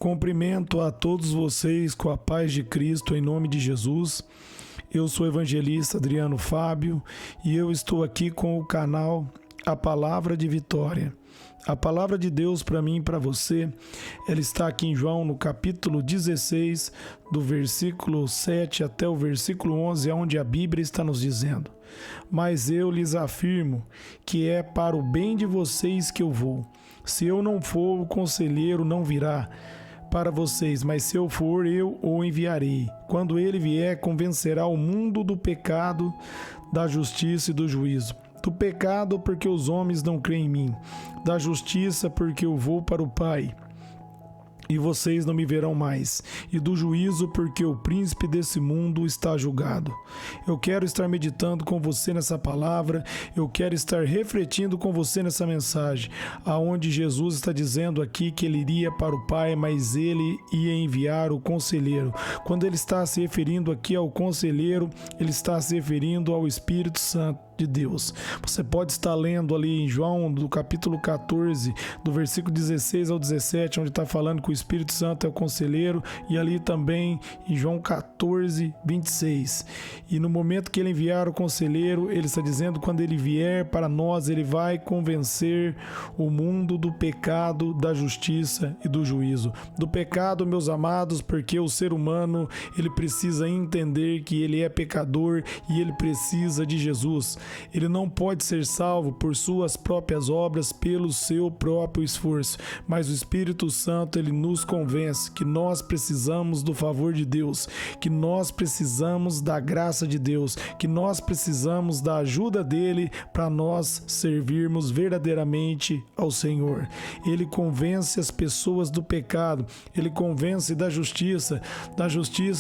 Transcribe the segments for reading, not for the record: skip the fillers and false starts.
Cumprimento a todos vocês com a paz de Cristo em nome de Jesus. Eu sou o evangelista Adriano Fábio e eu estou aqui com o canal A Palavra de Vitória. A palavra de Deus para mim e para você, ela está aqui em João no capítulo 16, do versículo 7 até o versículo 11, onde a Bíblia está nos dizendo: Mas eu lhes afirmo que é para o bem de vocês que eu vou. Se eu não for, o conselheiro não virá para vocês, mas se eu for, eu o enviarei. Quando ele vier, convencerá o mundo do pecado, da justiça e do juízo. Do pecado, porque os homens não creem em mim. Da justiça, porque eu vou para o Pai e vocês não me verão mais, e do juízo, porque o príncipe desse mundo está julgado. Eu quero estar meditando com você nessa palavra, eu quero estar refletindo com você nessa mensagem, aonde Jesus está dizendo aqui que ele iria para o Pai, mas ele ia enviar o conselheiro. Quando ele está se referindo aqui ao conselheiro, ele está se referindo ao Espírito Santo de Deus. Você pode estar lendo ali em João, do capítulo 14, do versículo 16 ao 17, onde está falando que o Espírito Santo é o conselheiro, e ali também em João 14, 26. E no momento que ele enviar o conselheiro, ele está dizendo que quando ele vier para nós, ele vai convencer o mundo do pecado, da justiça e do juízo. Do pecado, meus amados, porque o ser humano, ele precisa entender que ele é pecador e ele precisa de Jesus. Ele não pode ser salvo por suas próprias obras, pelo seu próprio esforço, mas o Espírito Santo, ele nos convence que nós precisamos do favor de Deus, que nós precisamos da graça de Deus, que nós precisamos da ajuda dele para nós servirmos verdadeiramente ao Senhor. Ele convence as pessoas do pecado, ele convence da justiça,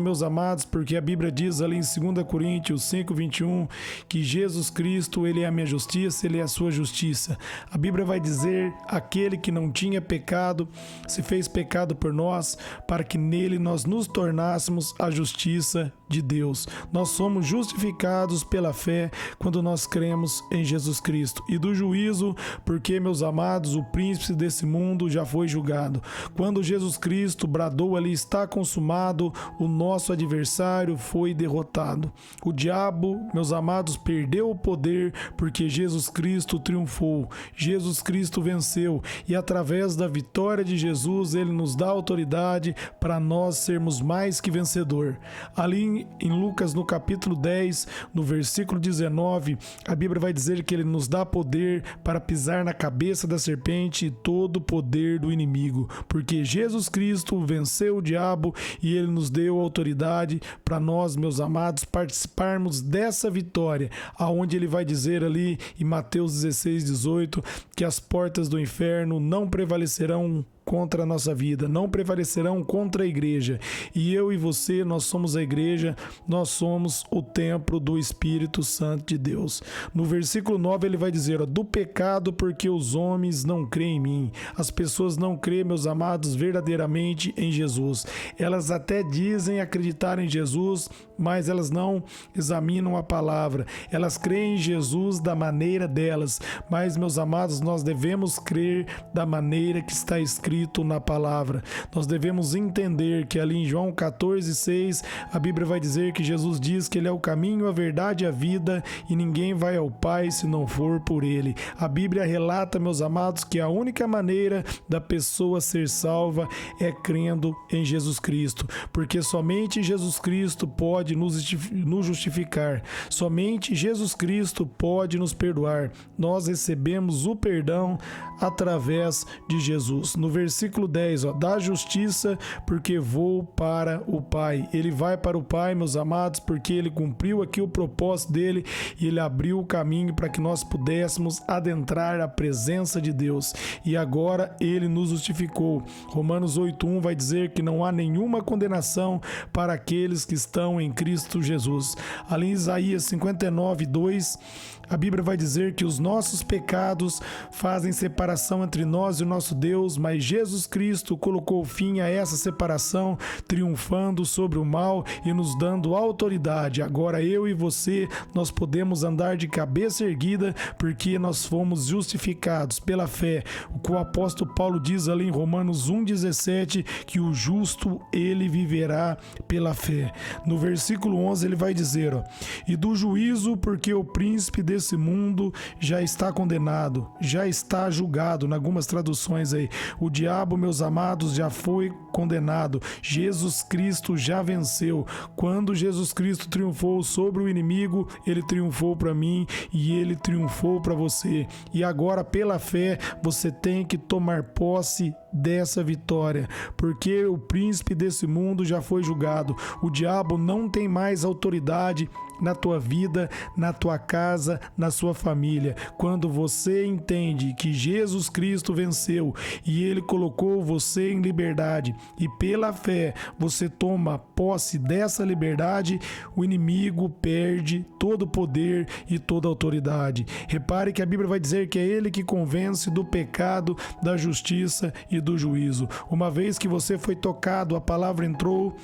meus amados, porque a Bíblia diz ali em 2 Coríntios 5, 21, que Jesus Cristo, ele é a minha justiça, ele é a sua justiça. A Bíblia vai dizer: aquele que não tinha pecado se fez pecado por nós, para que nele nós nos tornássemos a justiça de Deus. Nós somos justificados pela fé quando nós cremos em Jesus Cristo. E do juízo, porque, meus amados, o príncipe desse mundo já foi julgado. Quando Jesus Cristo bradou ali: está consumado, o nosso adversário foi derrotado. O diabo, meus amados, perdeu o poder porque Jesus Cristo triunfou. Jesus Cristo venceu, e através da vitória de Jesus, ele nos dá autoridade para nós sermos mais que vencedor. Ali em Lucas, no capítulo 10, no versículo 19, a Bíblia vai dizer que ele nos dá poder para pisar na cabeça da serpente e todo o poder do inimigo, porque Jesus Cristo venceu o diabo e ele nos deu autoridade para nós, meus amados, participarmos dessa vitória, aonde ele vai dizer ali em Mateus 16, 18, que as portas do inferno não prevalecerão contra a nossa vida, não prevalecerão contra a igreja. E eu e você, nós somos a igreja, nós somos o templo do Espírito Santo de Deus. No versículo 9 ele vai dizer: do pecado, porque os homens não creem em mim. As pessoas não creem, meus amados, verdadeiramente em Jesus. Elas até dizem acreditar em Jesus, mas elas não examinam a palavra. Elas creem em Jesus da maneira delas, mas, meus amados, nós devemos crer da maneira que está escrito na palavra. Nós devemos entender que ali em João 14, 6, a Bíblia vai dizer que Jesus diz que ele é o caminho, a verdade e a vida, e ninguém vai ao Pai se não for por ele. A Bíblia relata, meus amados, que a única maneira da pessoa ser salva é crendo em Jesus Cristo, porque somente Jesus Cristo pode nos justificar, somente Jesus Cristo pode nos perdoar. Nós recebemos o perdão através de Jesus. No versículo 10, da justiça, porque vou para o Pai. Ele vai para o Pai, meus amados, porque ele cumpriu aqui o propósito dele e ele abriu o caminho para que nós pudéssemos adentrar a presença de Deus. E agora ele nos justificou. Romanos 8:1 vai dizer que não há nenhuma condenação para aqueles que estão em Cristo Jesus. Ali em Isaías 59:2, A Bíblia vai dizer que os nossos pecados fazem separação entre nós e o nosso Deus, mas Jesus Cristo colocou fim a essa separação, triunfando sobre o mal e nos dando autoridade. Agora eu e você, nós podemos andar de cabeça erguida porque nós fomos justificados pela fé. O que o apóstolo Paulo diz ali em Romanos 1,17, que o justo, ele viverá pela fé. No versículo 11 ele vai dizer, e do juízo, porque o príncipe desse mundo já está condenado, já está julgado, em algumas traduções aí. O diabo, meus amados, já foi condenado. Jesus Cristo já venceu. Quando Jesus Cristo triunfou sobre o inimigo, ele triunfou para mim e ele triunfou para você. E agora, pela fé, você tem que tomar posse dessa vitória, porque o príncipe desse mundo já foi julgado. O diabo não tem mais autoridade na tua vida, na tua casa, na sua família. Quando você entende que Jesus Cristo venceu e ele colocou você em liberdade e pela fé você toma posse dessa liberdade, o inimigo perde todo o poder e toda a autoridade. Repare que a Bíblia vai dizer que é ele que convence do pecado, da justiça e do juízo. Uma vez que você foi tocado, a palavra entrou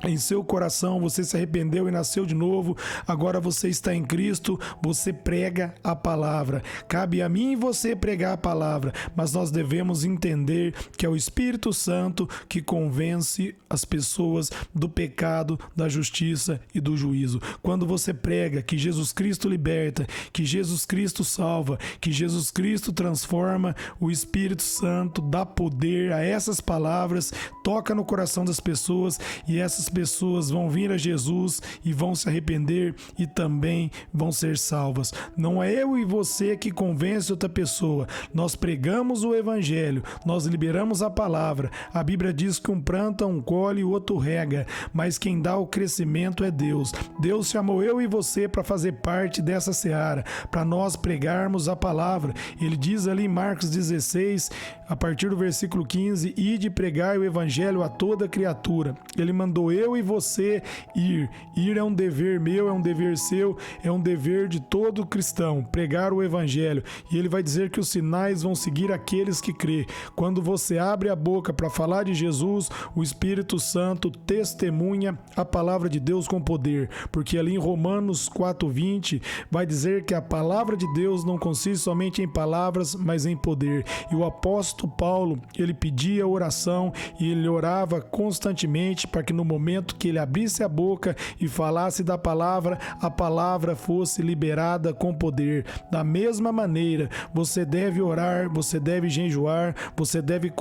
em seu coração, você se arrependeu e nasceu de novo, agora você está em Cristo, você prega a palavra. Cabe a mim e você pregar a palavra, mas nós devemos entender que é o Espírito Santo que convence as pessoas do pecado, da justiça e do juízo. Quando você prega que Jesus Cristo liberta, que Jesus Cristo salva, que Jesus Cristo transforma, o Espírito Santo dá poder a essas palavras, toca no coração das pessoas e essas pessoas vão vir a Jesus e vão se arrepender e também vão ser salvas. Não é eu e você que convence outra pessoa. Nós pregamos o evangelho, nós liberamos a palavra. A Bíblia diz que um planta, um colhe e o outro rega, mas quem dá o crescimento é Deus. Deus chamou eu e você para fazer parte dessa seara, para nós pregarmos a palavra. Ele diz ali em Marcos 16, a partir do versículo 15, ide pregar o evangelho a toda criatura. Ele mandou eu e você ir. Ir é um dever meu, é um dever seu, é um dever de todo cristão, pregar o evangelho. E ele vai dizer que os sinais vão seguir aqueles que crê. Quando você abre a boca para falar de Jesus, o Espírito Santo testemunha a palavra de Deus com poder, porque ali em Romanos 4:20 vai dizer que a palavra de Deus não consiste somente em palavras, mas em poder. E o apóstolo Paulo, ele pedia oração e ele orava constantemente para que no momento que ele abrisse a boca e falasse da palavra, a palavra fosse liberada com poder. Da mesma maneira, você deve orar, você deve jejuar, você deve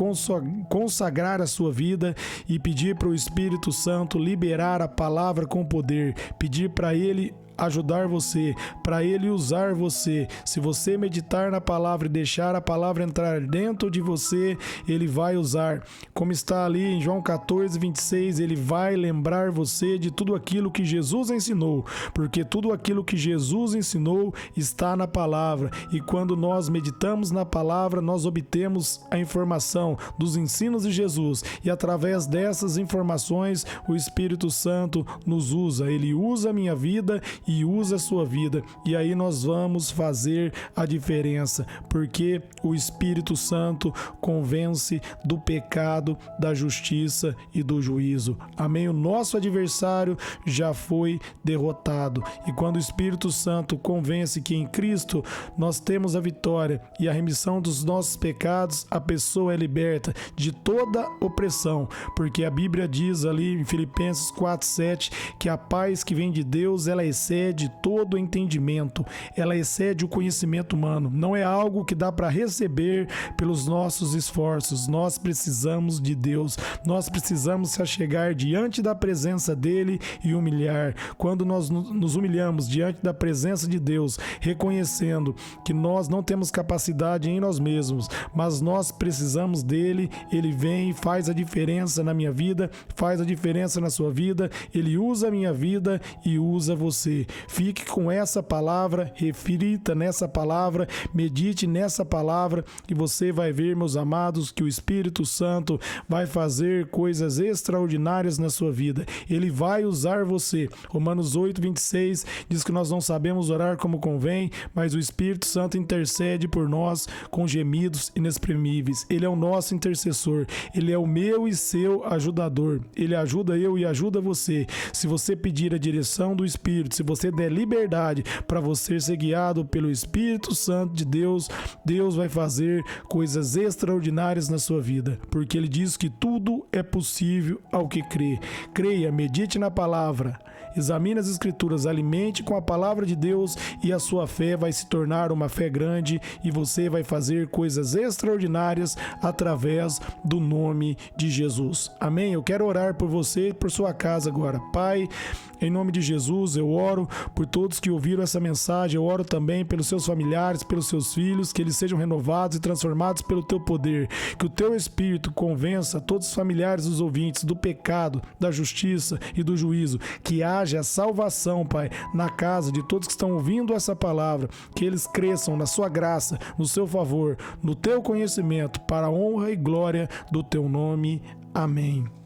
consagrar a sua vida e pedir para o Espírito Santo liberar a palavra com poder, pedir para ele ajudar você, para ele usar você. Se você meditar na palavra e deixar a palavra entrar dentro de você, ele vai usar. Como está ali em João 14:26, ele vai lembrar você de tudo aquilo que Jesus ensinou, porque tudo aquilo que Jesus ensinou está na palavra, e quando nós meditamos na palavra, nós obtemos a informação dos ensinos de Jesus, e através dessas informações, o Espírito Santo nos usa. Ele usa a minha vida e usa a sua vida, e aí nós vamos fazer a diferença, porque o Espírito Santo convence do pecado, da justiça e do juízo. Amém? O nosso adversário já foi derrotado, e quando o Espírito Santo convence que em Cristo nós temos a vitória e a remissão dos nossos pecados, a pessoa é liberta de toda opressão, porque a Bíblia diz ali em Filipenses 4:7 que a paz que vem de Deus, ela excede todo o entendimento, ela excede o conhecimento humano. Não é algo que dá para receber pelos nossos esforços. Nós precisamos de Deus, nós precisamos se achegar diante da presença dele e humilhar. Quando nós nos humilhamos diante da presença de Deus, reconhecendo que nós não temos capacidade em nós mesmos, mas nós precisamos dele, ele vem e faz a diferença na minha vida, faz a diferença na sua vida, ele usa a minha vida e usa você. você. Fique com essa palavra, reflita nessa palavra, medite nessa palavra e você vai ver, meus amados, que o Espírito Santo vai fazer coisas extraordinárias na sua vida. Ele vai usar você. Romanos 8:26 diz que nós não sabemos orar como convém, mas o Espírito Santo intercede por nós com gemidos inexprimíveis. Ele é o nosso intercessor. Ele é o meu e seu ajudador. Ele ajuda eu e ajuda você. Se você pedir a direção do Espírito, se você der liberdade para você ser guiado pelo Espírito Santo de Deus, Deus vai fazer coisas extraordinárias na sua vida, porque Ele diz que tudo é possível ao que crê. Creia, medite na palavra, examine as Escrituras, alimente com a palavra de Deus e a sua fé vai se tornar uma fé grande e você vai fazer coisas extraordinárias através do nome de Jesus. Amém? Eu quero orar por você e por sua casa agora. Pai, em nome de Jesus, eu oro por todos que ouviram essa mensagem, eu oro também pelos seus familiares, pelos seus filhos, que eles sejam renovados e transformados pelo teu poder, que o teu Espírito convença todos os familiares dos ouvintes do pecado, da justiça e do juízo, que haja salvação, Pai, na casa de todos que estão ouvindo essa palavra, que eles cresçam na sua graça, no seu favor, no teu conhecimento, para a honra e glória do teu nome. Amém.